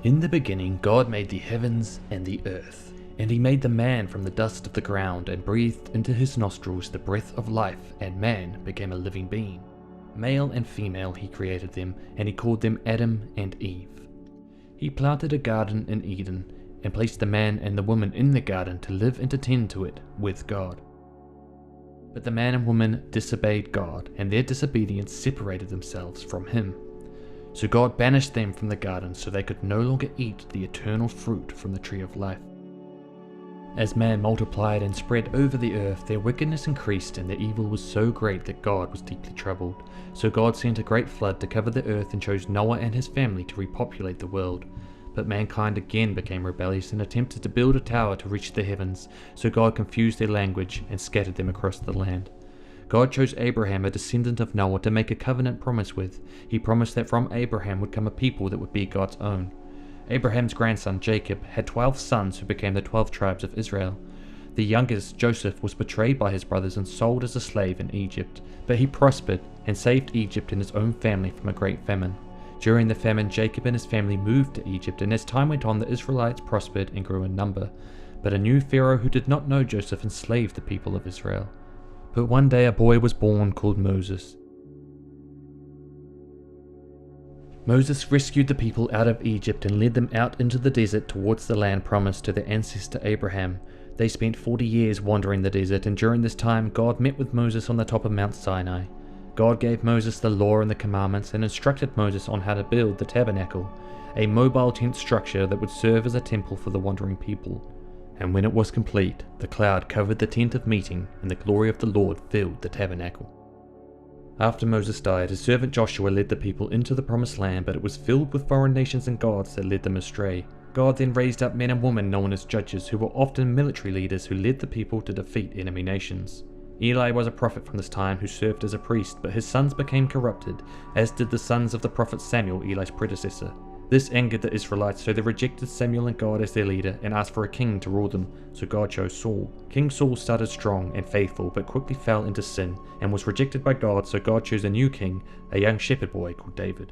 In the beginning God made the heavens and the earth, and he made the man from the dust of the ground and breathed into his nostrils the breath of life, and man became a living being. Male and female he created them, and he called them Adam and Eve. He planted a garden in Eden, and placed the man and the woman in the garden to live and to tend to it with God. But the man and woman disobeyed God, and their disobedience separated themselves from him. So God banished them from the garden so they could no longer eat the eternal fruit from the tree of life. As man multiplied and spread over the earth, their wickedness increased, and their evil was so great that God was deeply troubled. So God sent a great flood to cover the earth and chose Noah and his family to repopulate the world. But mankind again became rebellious and attempted to build a tower to reach the heavens, so God confused their language and scattered them across the land. God chose Abraham, a descendant of Noah, to make a covenant promise with. He promised that from Abraham would come a people that would be God's own. Abraham's grandson Jacob had 12 sons who became the 12 tribes of Israel. The youngest, Joseph, was betrayed by his brothers and sold as a slave in Egypt, but he prospered and saved Egypt and his own family from a great famine. During the famine, Jacob and his family moved to Egypt, and as time went on, the Israelites prospered and grew in number. But a new Pharaoh who did not know Joseph enslaved the people of Israel. But one day a boy was born called Moses. Moses rescued the people out of Egypt and led them out into the desert towards the land promised to their ancestor Abraham. They spent 40 years wandering the desert, and during this time God met with Moses on the top of Mount Sinai. God gave Moses the law and the commandments and instructed Moses on how to build the tabernacle, a mobile tent structure that would serve as a temple for the wandering people. And when it was complete, the cloud covered the tent of meeting, and the glory of the Lord filled the tabernacle. After Moses died, his servant Joshua led the people into the promised land, but it was filled with foreign nations and gods that led them astray. God then raised up men and women known as judges, who were often military leaders who led the people to defeat enemy nations. Eli was a prophet from this time who served as a priest, but his sons became corrupted, as did the sons of the prophet Samuel, Eli's predecessor. This angered the Israelites, so they rejected Samuel and God as their leader and asked for a king to rule them, so God chose Saul. King Saul started strong and faithful, but quickly fell into sin and was rejected by God, so God chose a new king, a young shepherd boy called David.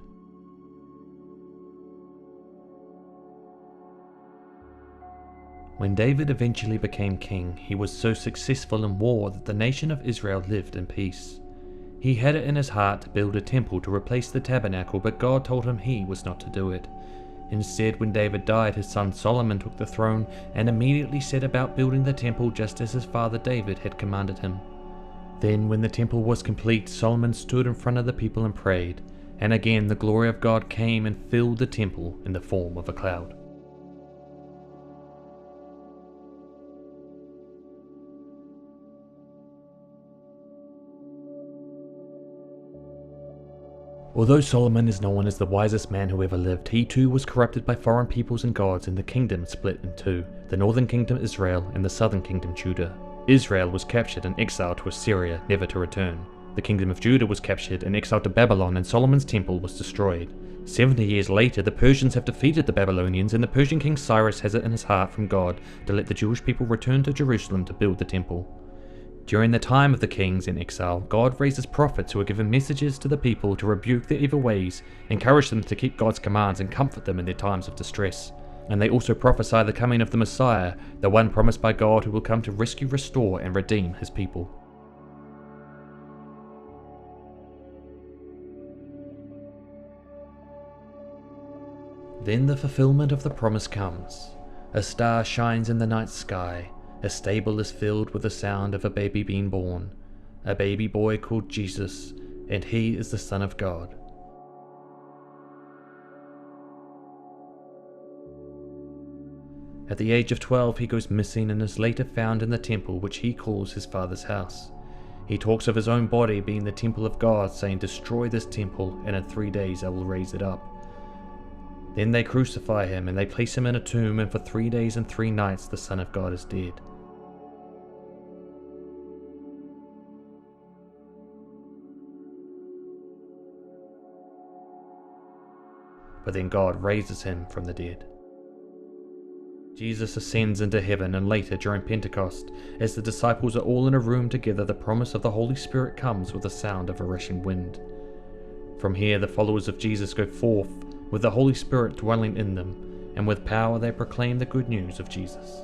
When David eventually became king, he was so successful in war that the nation of Israel lived in peace. He had it in his heart to build a temple to replace the tabernacle, but God told him he was not to do it. Instead, when David died, his son Solomon took the throne and immediately set about building the temple just as his father David had commanded him. Then, when the temple was complete, Solomon stood in front of the people and prayed, and again the glory of God came and filled the temple in the form of a cloud. Although Solomon is known as the wisest man who ever lived, he too was corrupted by foreign peoples and gods, and the kingdom split in two, the northern kingdom Israel and the southern kingdom Judah. Israel was captured and exiled to Assyria, never to return. The kingdom of Judah was captured and exiled to Babylon, and Solomon's temple was destroyed. 70 years later, the Persians have defeated the Babylonians, and the Persian king Cyrus has it in his heart from God to let the Jewish people return to Jerusalem to build the temple. During the time of the kings in exile, God raises prophets who are given messages to the people to rebuke their evil ways, encourage them to keep God's commands, and comfort them in their times of distress. And they also prophesy the coming of the Messiah, the one promised by God who will come to rescue, restore, and redeem his people. Then the fulfillment of the promise comes. A star shines in the night sky. A stable is filled with the sound of a baby being born, a baby boy called Jesus, and he is the Son of God. At the age of 12, he goes missing and is later found in the temple which he calls his father's house. He talks of his own body being the temple of God, saying, "Destroy this temple, and in 3 days I will raise it up." Then they crucify him, and they place him in a tomb, and for 3 days and 3 nights the Son of God is dead. But then God raises him from the dead. Jesus ascends into heaven, and later during Pentecost, as the disciples are all in a room together, the promise of the Holy Spirit comes with the sound of a rushing wind. From here the followers of Jesus go forth with the Holy Spirit dwelling in them, and with power they proclaim the good news of Jesus.